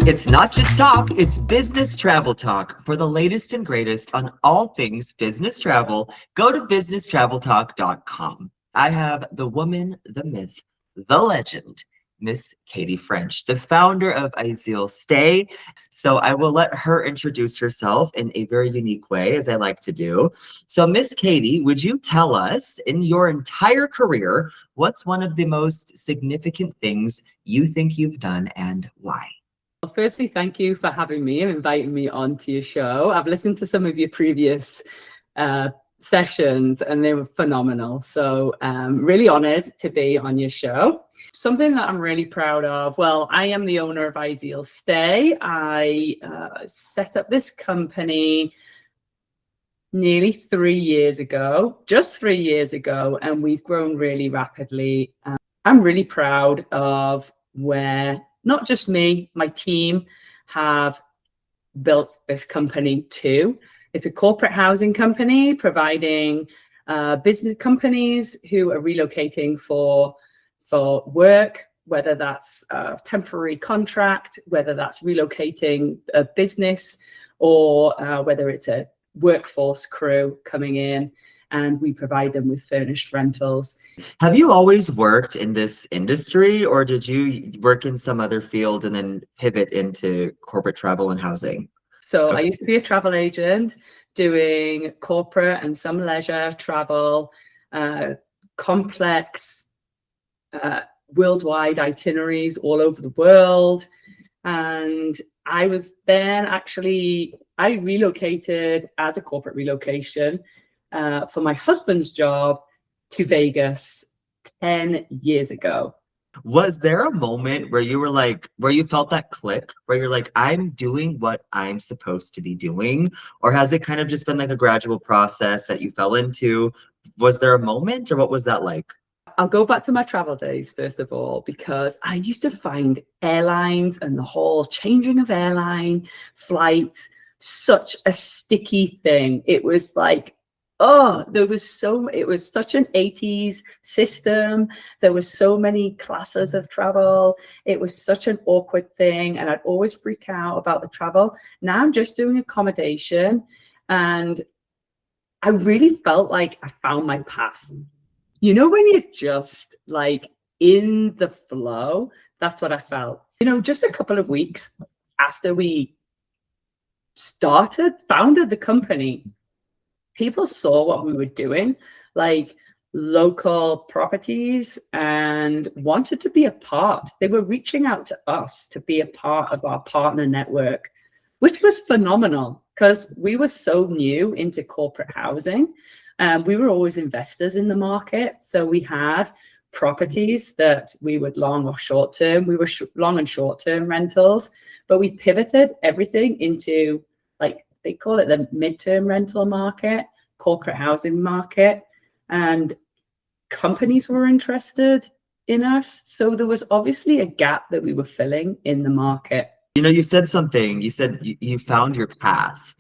It's not just talk, it's business travel talk. For the latest and greatest on all things business travel, go to businesstraveltalk.com. I have the woman, the myth, the legend, Miss Katie French, the founder of Izeal Stay. So I will let her introduce herself in a very unique way, as I like to do. So Miss Katie, would you tell us, in your entire career, what's one of the most significant things you think you've done and why? Well, firstly, thank you for having me and inviting me onto your show. I've listened to some of your previous sessions and they were phenomenal. So really honored to be on your show. Something that I'm really proud of. Well, I am the owner of Izeal Stay. I set up this company nearly 3 years ago, just 3 years ago, and we've grown really rapidly. I'm really proud of where not just me, my team have built this company too. It's a corporate housing company providing business companies who are relocating for work, whether that's a temporary contract, whether that's relocating a business, or whether it's a workforce crew coming in, and we provide them with furnished rentals. Have you always worked in this industry, or did you work in some other field and then pivot into corporate travel and housing? So I used to be a travel agent doing corporate and some leisure travel, complex worldwide itineraries all over the world. And I was then I relocated as a corporate relocation for my husband's job to Vegas 10 years ago. Was there a moment where you were like, where you felt that click, where you're like, I'm doing what I'm supposed to be doing? Or has it kind of just been like a gradual process that you fell into? Was there a moment, or what was that like? I'll go back to my travel days, first of all, because I used to find airlines and the whole changing of airline flights such a sticky thing. It was like, it was such an 80s system. There were so many classes of travel. It was such an awkward thing. And I'd always freak out about the travel. Now I'm just doing accommodation. And I really felt like I found my path. You know, when you're just like in the flow, that's what I felt. You know, just a couple of weeks after we founded the company, people saw what we were doing, like local properties, and wanted to be a part. They were reaching out to us to be a part of our partner network, which was phenomenal because we were so new into corporate housing. We were always investors in the market. So we had properties that we would long or short term. We were long and short term rentals, but we pivoted everything into, like, they call it the midterm rental market, corporate housing market, and companies were interested in us. So there was obviously a gap that we were filling in the market. You know, you said something, you said you found your path.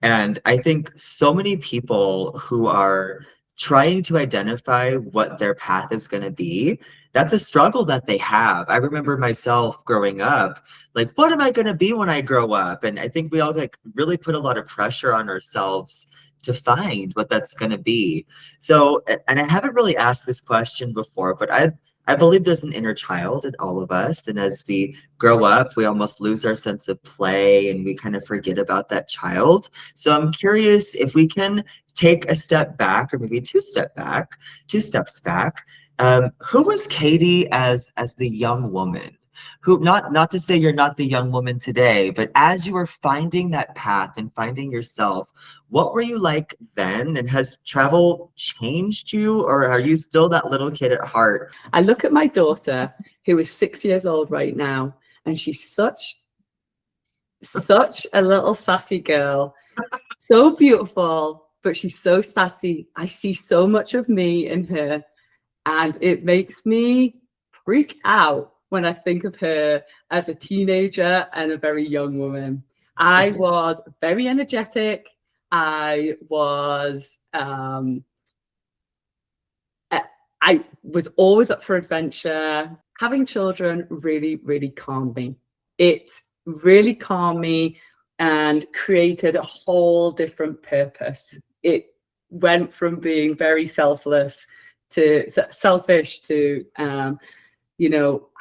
And I think so many people who are trying to identify what their path is going to be, that's a struggle that they have. I remember myself growing up, like, what am I going to be when I grow up? And I think we all like really put a lot of pressure on ourselves to find what that's going to be. So, and I haven't really asked this question before, but I believe there's an inner child in all of us. And as we grow up, we almost lose our sense of play and we kind of forget about that child. So I'm curious if we can take a step back, or maybe two steps back. Who was Katie as the young woman? Who, not to say you're not the young woman today, but as you were finding that path and finding yourself, what were you like then? And has travel changed you, or are you still that little kid at heart? I look at my daughter, who is 6 years old right now, and she's such a little sassy girl, so beautiful, but she's so sassy. I see so much of me in her, and it makes me freak out when I think of her as a teenager and a very young woman. I was very energetic. I was always up for adventure. Having children really, really calmed me. It really calmed me and created a whole different purpose. It went from being very selfish to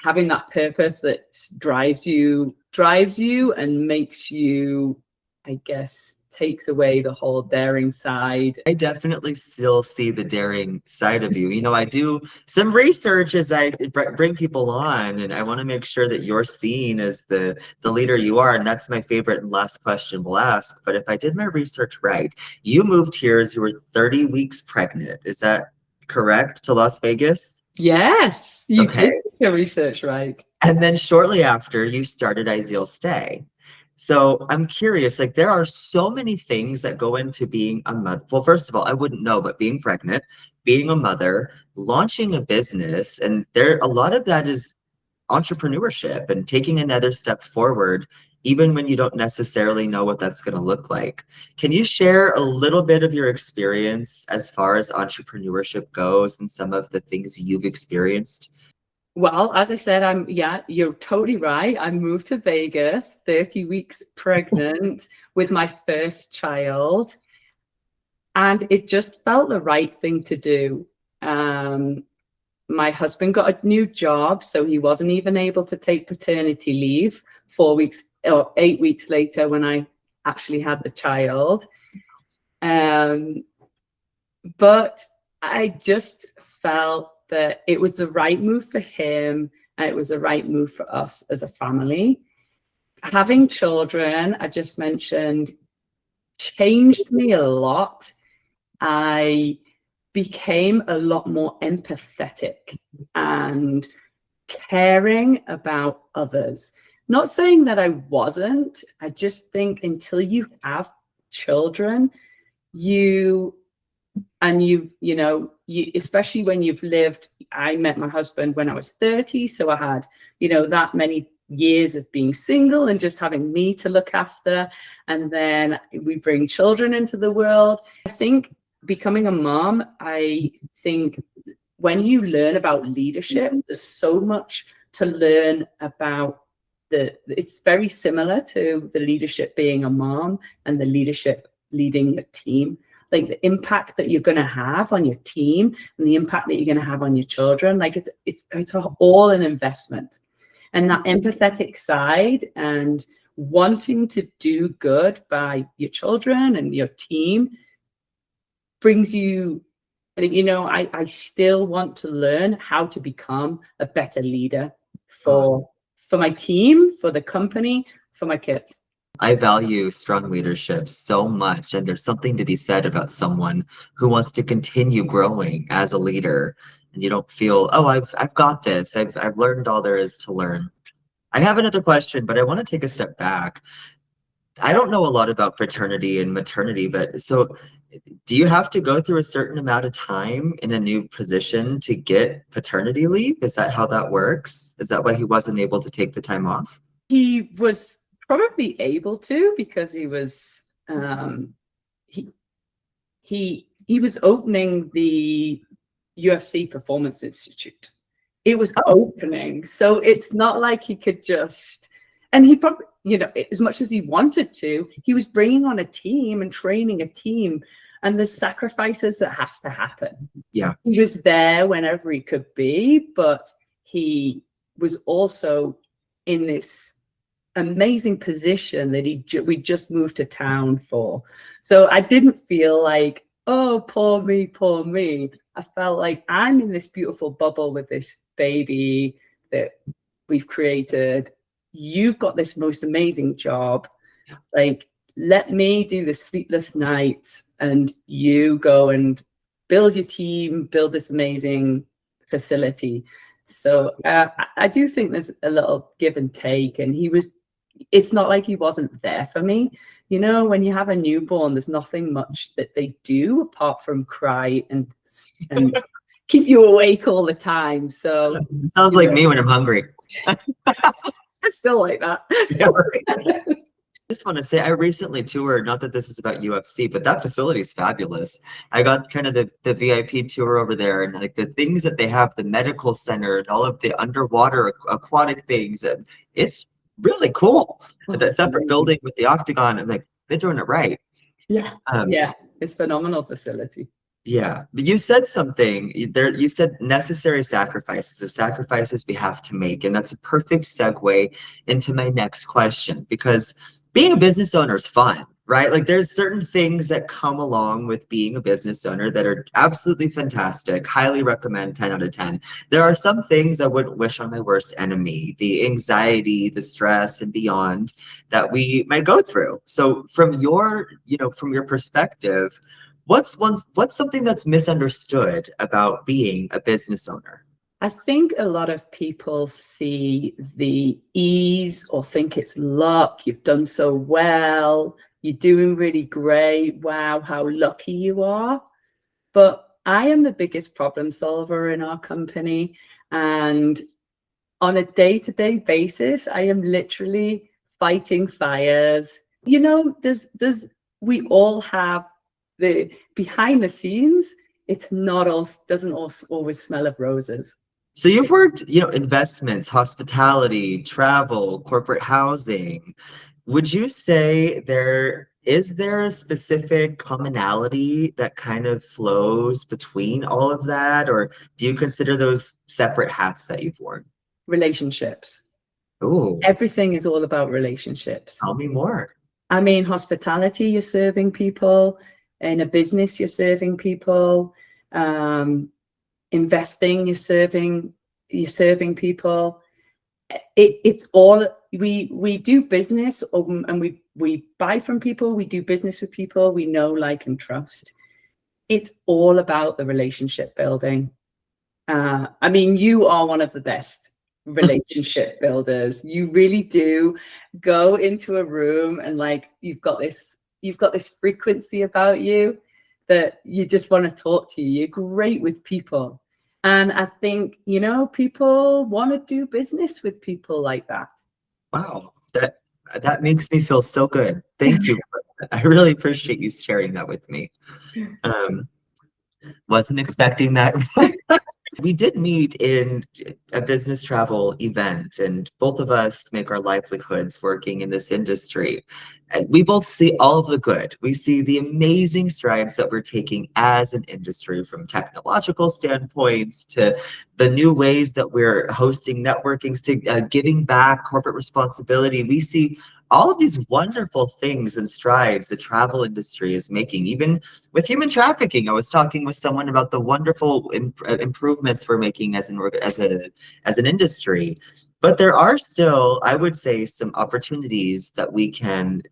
having that purpose that drives you and makes you, I guess, takes away the whole daring side. I definitely still see the daring side of you. You know, I do some research as I bring people on, and I want to make sure that you're seen as the leader you are. And that's my favorite and last question we'll ask. But if I did my research right, you moved here as you were 30 weeks pregnant. Is that correct, to Las Vegas? Yes, you Okay. did your research right. And then shortly after, you started Izeal Stay. So I'm curious, like there are so many things that go into being a mother. Well, first of all, I wouldn't know, but being pregnant, being a mother, launching a business, and there a lot of that is entrepreneurship and taking another step forward, even when you don't necessarily know what that's going to look like. Can you share a little bit of your experience as far as entrepreneurship goes and some of the things you've experienced? Well, as I said, you're totally right. I moved to Vegas, 30 weeks pregnant with my first child, and it just felt the right thing to do. My husband got a new job, so he wasn't even able to take paternity leave 4 weeks or 8 weeks later when I actually had the child. But I just felt that it was the right move for him and it was the right move for us as a family. Having children, I just mentioned, changed me a lot. I became a lot more empathetic and caring about others. Not saying that I wasn't. I just think until you have children, you especially when you've lived, I met my husband when I was 30, so I had that many years of being single and just having me to look after, and then we bring children into the world. I think becoming a mom, I think when you learn about leadership, there's so much to learn about. It's very similar to the leadership being a mom and the leadership leading a team. Like the impact that you're going to have on your team and the impact that you're going to have on your children, like it's all an investment. And that empathetic side and wanting to do good by your children and your team brings you, I still want to learn how to become a better leader for my team, for the company, for my kids. I value strong leadership so much, and there's something to be said about someone who wants to continue growing as a leader, and you don't feel, oh, I've got this. I've learned all there is to learn. I have another question, but I want to take a step back. I don't know a lot about paternity and maternity, but so do you have to go through a certain amount of time in a new position to get paternity leave? Is that how that works? Is that why he wasn't able to take the time off? He was probably able to, because he was he was opening the UFC Performance Institute. It was opening, so it's not like he could just, and he probably, as much as he wanted to, he was bringing on a team and training a team, and there's sacrifices that have to happen. Yeah. He was there whenever he could be, but he was also in this amazing position that we just moved to town for. So I didn't feel like, oh, poor me, poor me. I felt like I'm in this beautiful bubble with this baby that we've created. You've got this most amazing job. Like, let me do the sleepless nights and you go and build your team, build this amazing facility. So I do think there's a little give and take, and it's not like he wasn't there for me. When you have a newborn, there's nothing much that they do apart from cry and keep you awake all the time. So sounds like me when I'm hungry. I'm still like that. Yeah, right. I just want to say I recently toured, not that this is about UFC, but that facility is fabulous. I got kind of the VIP tour over there, and like the things that they have, the medical center and all of the underwater aquatic things, and it's really cool. Oh, That it's separate amazing. building with the octagon, and like they're doing it right. Yeah, Um, yeah, it's phenomenal facility. yeah, but you said something there. You said necessary sacrifices or sacrifices we have to make, and that's a perfect segue into my next question because being a business owner is fun, right? Like there's certain things that come along with being a business owner that are absolutely fantastic. Highly recommend 10 out of 10. There are some things I wouldn't wish on my worst enemy, the anxiety, the stress, and beyond that we might go through. So from your, from your perspective, what's something that's misunderstood about being a business owner? I think a lot of people see the ease or think it's luck. You've done so well. You're doing really great. Wow, how lucky you are. But I am the biggest problem solver in our company. And on a day-to-day basis, I am literally fighting fires. We all have the behind the scenes. It's not all doesn't always smell of roses. So you've worked, investments, hospitality, travel, corporate housing. Would you say there a specific commonality that kind of flows between all of that, or do you consider those separate hats that you've worn? Relationships. Oh, Everything is all about relationships. tell me more. I mean, hospitality, you're serving people. In a business, you're serving people. Investing, you're serving people. It's all we do business, and we buy from people. We do business with people we know, like, and trust. It's all about the relationship building. I mean, you are one of the best relationship builders. You really do go into a room and, like, you've got this frequency about you that you just want to talk to you. You're great with people. And I think, people want to do business with people like that. Wow, that makes me feel so good. Thank you. I really appreciate you sharing that with me. Um, wasn't expecting that. We did meet in a business travel event, and both of us make our livelihoods working in this industry. And we both see all of the good. We see the amazing strides that we're taking as an industry from technological standpoints to the new ways that we're hosting networkings to giving back corporate responsibility. We see all of these wonderful things and strides the travel industry is making, even with human trafficking. I was talking with someone about the wonderful improvements we're making as an industry, but there are still, I would say, some opportunities that we can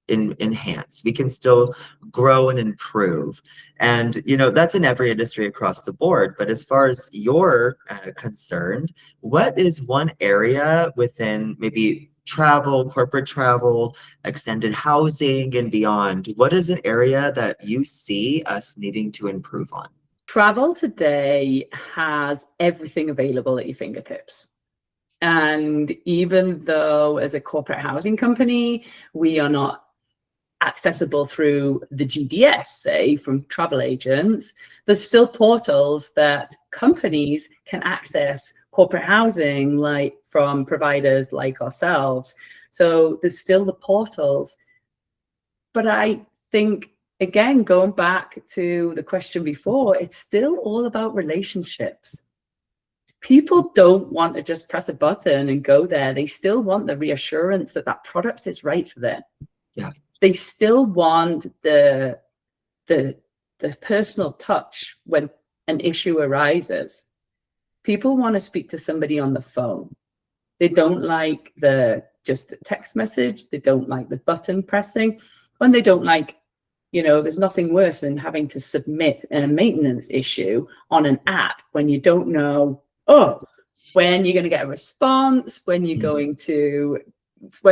enhance. We can still grow and improve, and that's in every industry across the board. But as far as you're concerned, what is one area within maybe travel, corporate travel, extended housing, and beyond? What is an area that you see us needing to improve on? Travel today has everything available at your fingertips. And even though, as a corporate housing company, we are not accessible through the GDS, say, from travel agents, there's still portals that companies can access corporate housing, like from providers like ourselves. So there's still the portals. But I think, again, going back to the question before, it's still all about relationships. People don't want to just press a button and go there. They still want the reassurance that that product is right for them. Yeah. They still want the personal touch when an issue arises. People want to speak to somebody on the phone. They don't like just the text message. They don't like the button pressing. And they don't like, there's nothing worse than having to submit a maintenance issue on an app when you don't know, when you're going to get a response, when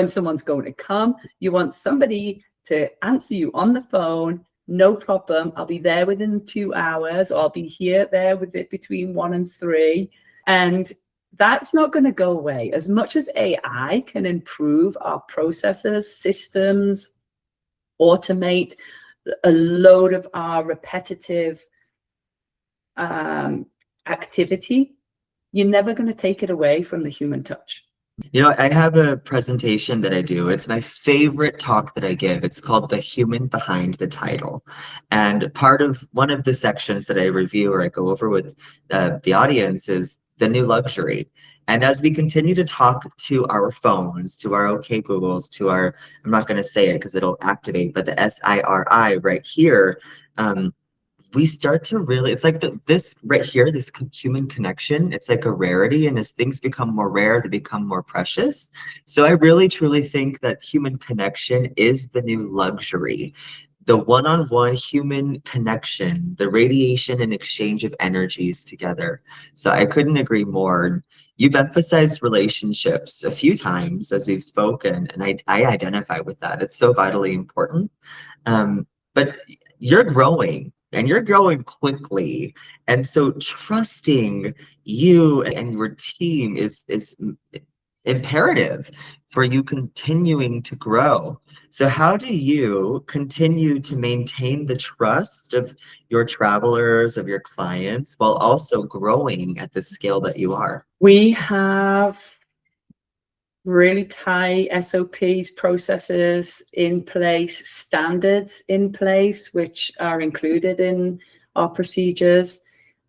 someone's going to come. You want somebody to answer you on the phone. No problem. I'll be there within 2 hours, or I'll be there with it between 1 and 3. And that's not going to go away. As much as AI can improve our processes, systems, automate a load of our repetitive activity, you're never going to take it away from the human touch. You know, I have a presentation that I do. It's my favorite talk that I give. It's called The Human Behind the Title. And part of one of the sections that I review or I go over with the audience is the new luxury. And as we continue to talk to our phones, to our OK Googles, to our, I'm not going to say it because it'll activate, but the SIRI right here, we start to really, it's like this right here, this human connection, it's like a rarity. And as things become more rare, they become more precious. So I really truly think that human connection is the new luxury. The one-on-one human connection, the radiation and exchange of energies together. So I couldn't agree more. You've emphasized relationships a few times as we've spoken, and I identify with that. It's so vitally important. But you're growing and you're growing quickly. And so trusting you and your team is imperative for you continuing to grow. So how do you continue to maintain the trust of your travelers, of your clients, while also growing at the scale that you are? We have really tight SOPs, processes in place, standards in place, which are included in our procedures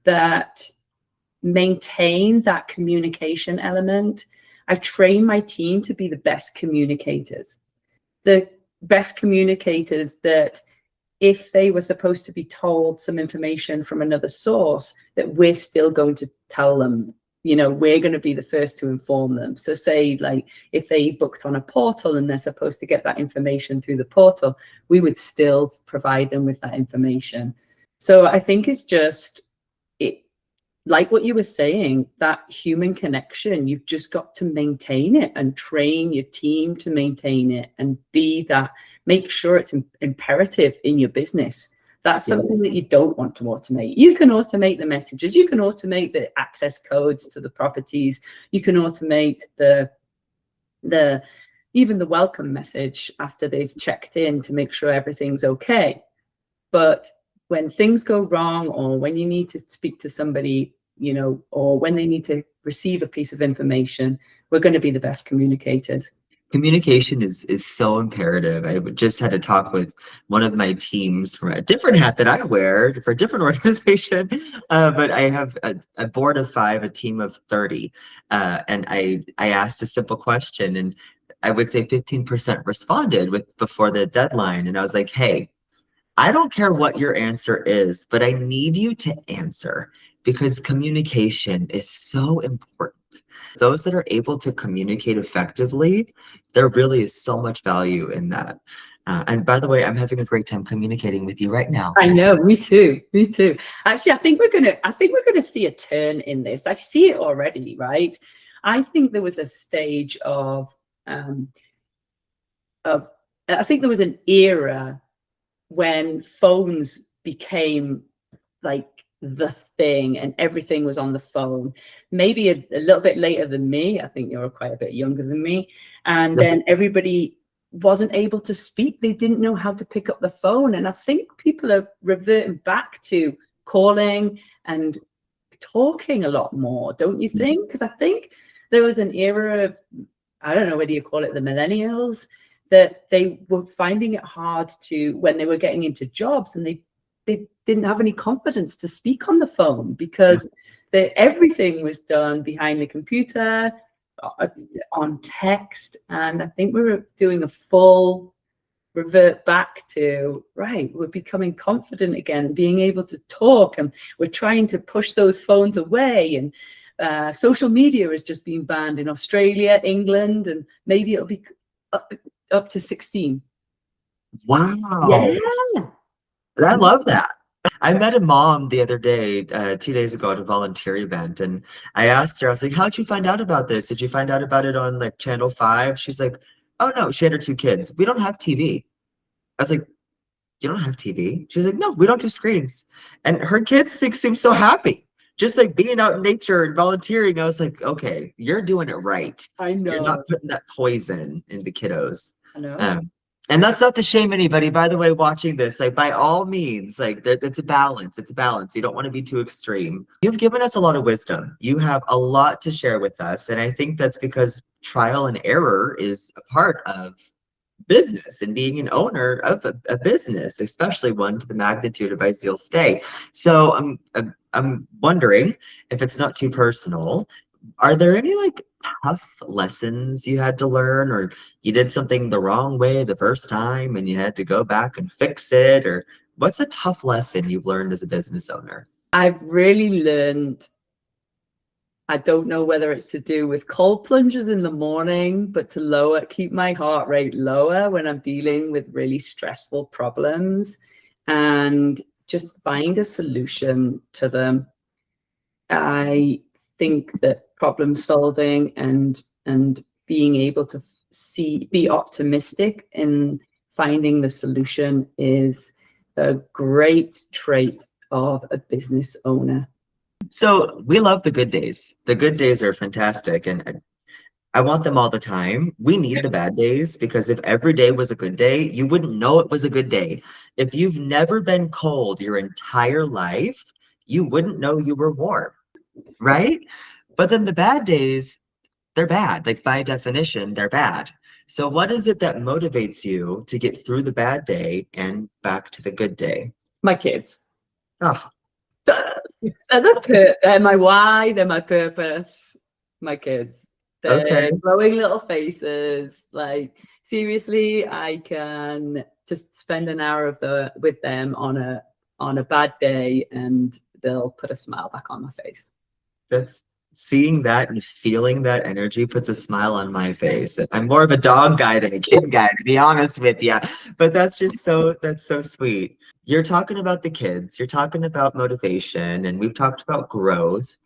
that maintain that communication element. I've trained my team to be the best communicators, that if they were supposed to be told some information from another source, that we're still going to tell them, we're going to be the first to inform them. So say like if they booked on a portal and they're supposed to get that information through the portal, we would still provide them with that information. So I think it's just like what you were saying, that human connection, you've just got to maintain it and train your team to maintain it and make sure it's imperative in your business. That's something that you don't want to automate. You can automate the messages, you can automate the access codes to the properties, you can automate even the welcome message after they've checked in to make sure everything's okay. But when things go wrong, or when you need to speak to somebody, or when they need to receive a piece of information, we're going to be the best communicators. Communication is so imperative. I just had to talk with one of my teams from a different hat that I wear for a different organization, but I have a board of 5, a team of 30, and I asked a simple question, and I would say 15% responded before the deadline, and I was like, hey, I don't care what your answer is, but I need you to answer because communication is so important. Those that are able to communicate effectively, there really is so much value in that. And by the way, I'm having a great time communicating with you right now. I know, me too. Actually, I think we're gonna see a turn in this. I see it already, right? I think there was a stage I think there was an era when phones became like the thing and everything was on the phone. Maybe a little bit later than me. I think you're quite a bit younger than me. And then everybody wasn't able to speak. They didn't know how to pick up the phone. And I think people are reverting back to calling and talking a lot more, don't you think? Because I think there was an era of, I don't know whether you call it the millennials, that they were finding it hard to, when they were getting into jobs, and they didn't have any confidence to speak on the phone because everything was done behind the computer, on text. And I think we're doing a full revert back to, right, we're becoming confident again, being able to talk, and we're trying to push those phones away. And social media has just been banned in Australia, England, and maybe it'll be up to 16. Wow. Yeah. I love that. I met a mom the other day, 2 days ago at a volunteer event, and I asked her, I was like, how'd you find out about this? Did you find out about it on like Channel 5? She's like, oh no, she had her 2 kids. We don't have TV. I was like, you don't have TV? She's like, no, we don't do screens. And her kids like, seem so happy. Just like being out in nature and volunteering. I was like, okay, you're doing it right. I know. You're not putting that poison in the kiddos. I know. And that's not to shame anybody, by the way, watching this, like by all means, like it's a balance. It's a balance. You don't want to be too extreme. You've given us a lot of wisdom. You have a lot to share with us. And I think that's because trial and error is a part of business and being an owner of a business, especially one to the magnitude of Izeal Stay. So I'm wondering, if it's not too personal, are there any like tough lessons you had to learn, or you did something the wrong way the first time and you had to go back and fix it? Or what's a tough lesson you've learned as a business owner? I've really learned, I don't know whether it's to do with cold plunges in the morning, but to keep my heart rate lower when I'm dealing with really stressful problems and just find a solution to them. I think that problem solving and being able to be optimistic in finding the solution is a great trait of a business owner. So we love the good days. The good days are fantastic, and I want them all the time. We need the bad days, because if every day was a good day, you wouldn't know it was a good day. If you've never been cold your entire life, you wouldn't know you were warm, right? But then the bad days, they're bad. Like by definition, they're bad. So what is it that motivates you to get through the bad day and back to the good day? My kids. Oh, They're my why, they're my purpose, my kids. okay. They're glowing little faces. Like, seriously, I can just spend an hour with them on a bad day and they'll put a smile back on my face. That's seeing that and feeling that energy puts a smile on my face. I'm more of a dog guy than a kid guy, to be honest with you. But that's so sweet. You're talking about the kids, you're talking about motivation, and we've talked about growth.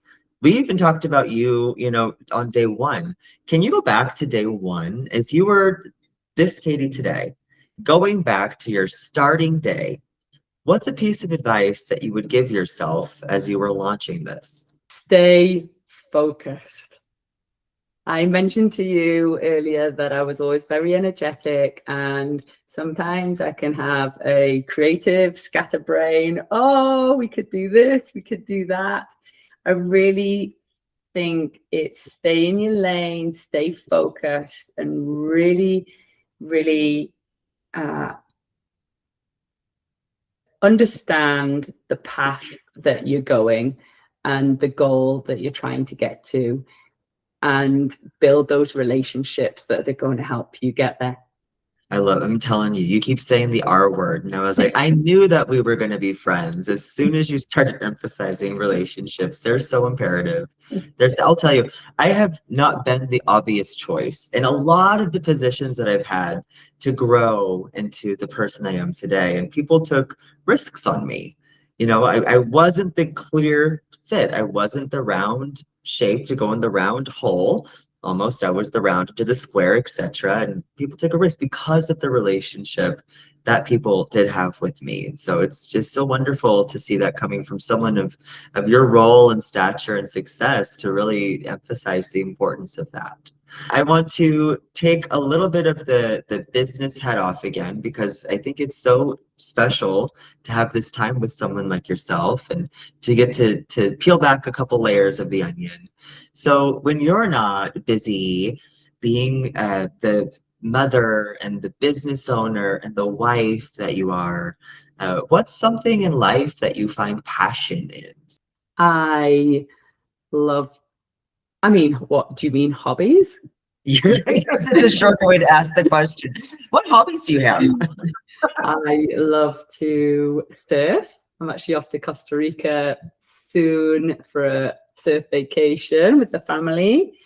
We even talked about you, on day one. Can you go back to day one? If you were this Katie today, going back to your starting day, what's a piece of advice that you would give yourself as you were launching this? Stay focused. I mentioned to you earlier that I was always very energetic, and sometimes I can have a creative scatterbrain. Oh, we could do this, we could do that. I really think it's stay in your lane, stay focused, and really, really understand the path that you're going and the goal that you're trying to get to, and build those relationships that are going to help you get there. I'm telling you, you keep saying the R word. And I was like, I knew that we were going to be friends. As soon as you started emphasizing relationships, they're so imperative. I'll tell you, I have not been the obvious choice in a lot of the positions that I've had to grow into the person I am today. And people took risks on me. I wasn't the clear fit. I wasn't the round shape to go in the round hole. Almost, I was the round to the square, etc. And people took a risk because of the relationship that people did have with me. And so it's just so wonderful to see that coming from someone of your role and stature and success, to really emphasize the importance of that. I want to take a little bit of the business hat off again, because I think it's so special to have this time with someone like yourself and to get to peel back a couple layers of the onion. So when you're not busy being the mother and the business owner and the wife that you are, what's something in life that you find passion in? I love, what do you mean, hobbies? Yes, it's a shorter way to ask the question. What hobbies do you have? I love to surf. I'm actually off to Costa Rica soon for a surf vacation with the family.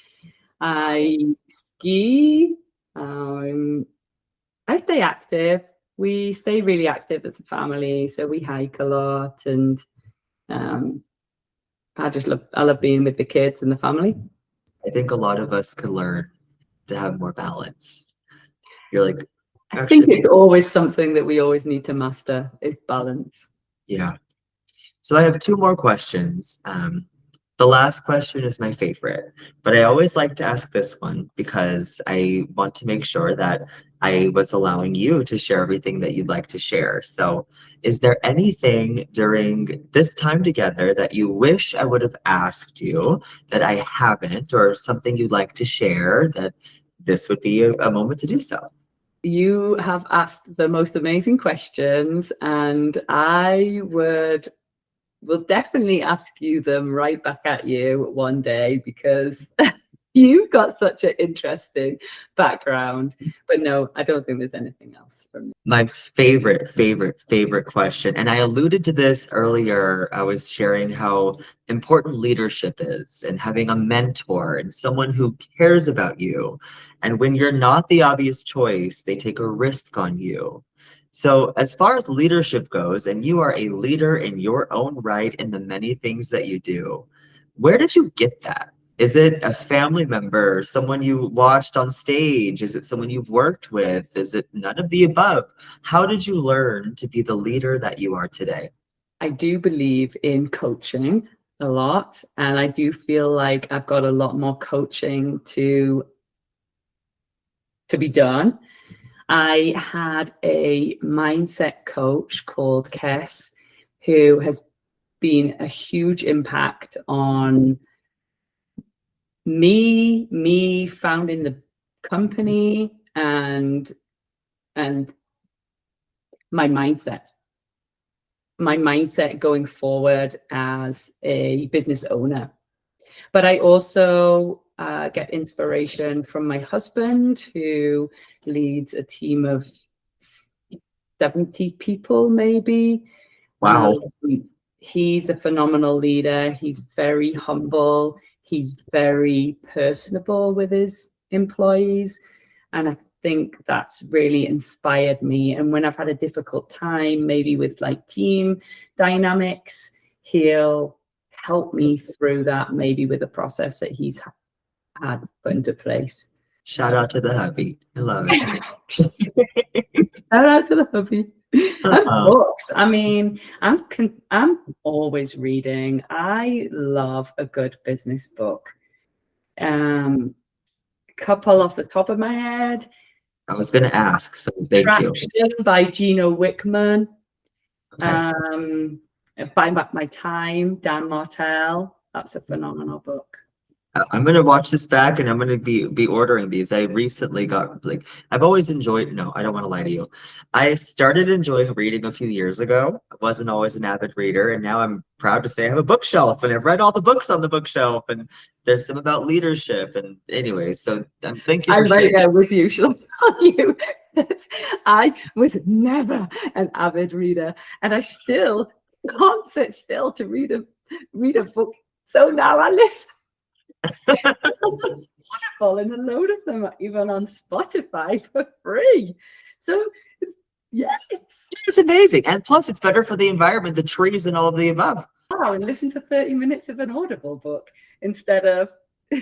I ski. I stay active. We stay really active as a family, so we hike a lot, and I love being with the kids and the family. I think a lot of us could learn to have more balance. You're like, I think it's always something that we always need to master, is balance. Yeah. So I have two more questions. The The last question is my favorite, but I always like to ask this one because I want to make sure that I was allowing you to share everything that you'd like to share. So, is there anything during this time together that you wish I would have asked you that I haven't, or something you'd like to share that this would be a moment to do so? You have asked the most amazing questions, and I will definitely ask you them right back at you one day, because you've got such an interesting background. But no, I don't think there's anything else from me. My favorite question, and I alluded to this earlier. I was sharing how important leadership is and having a mentor and someone who cares about you. And when you're not the obvious choice, they take a risk on you. So, as far as leadership goes, and you are a leader in your own right in the many things that you do, where did you get that? Is it a family member, someone you watched on stage? Is it someone you've worked with? Is it none of the above? How did you learn to be the leader that you are today? I do believe in coaching a lot, and I do feel like I've got a lot more coaching to be done. I had a mindset coach called Kess, who has been a huge impact on me founding the company, and my mindset going forward as a business owner. But I also get inspiration from my husband, who leads a team of 70 people, maybe. Wow. He's a phenomenal leader. He's very humble. He's very personable with his employees. And I think that's really inspired me. And when I've had a difficult time, maybe with like team dynamics, he'll help me through that, maybe with a process that he's had put into place. Shout out to the hubby. I love it. Shout out to the hubby. And books. I mean, I'm always reading. I love a good business book. Couple off the top of my head. I was going to ask, so thank you. Traction by Gino Wickman. Okay. Buy Back My Time, Dan Martell. That's a phenomenal book. I'm gonna watch this back, and I'm gonna be ordering these. I recently got, like, I've always enjoyed, no, I don't want to lie to you. I started enjoying reading a few years ago. I wasn't always an avid reader, and now I'm proud to say I have a bookshelf, and I've read all the books on the bookshelf, and there's some about leadership. And anyways, so thank you for I'm right sharing. there with you. Shall I tell you that I was never an avid reader, and I still can't sit still to read a book. So now I listen. Wonderful, and a load of them are even on Spotify for free. So yes, It's amazing, and plus it's better for the environment, the trees, and all of the above. wow, and listen to 30 minutes of an Audible book instead of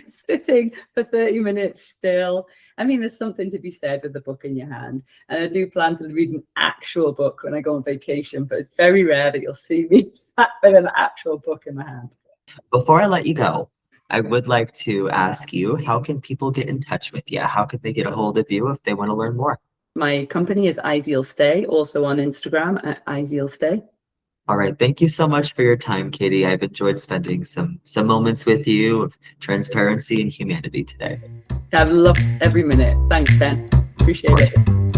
sitting for 30 minutes still. I mean, there's something to be said with the book in your hand, and I do plan to read an actual book when I go on vacation, but it's very rare that you'll see me sat with an actual book in my hand. Before I let you go, I would like to ask you, how can people get in touch with you? How could they get a hold of you if they want to learn more? My company is Izeal Stay, also on Instagram at Izeal Stay. All right. Thank you so much for your time, Katie. I've enjoyed spending some moments with you of transparency and humanity today. I've loved every minute. Thanks, Ben. Appreciate it.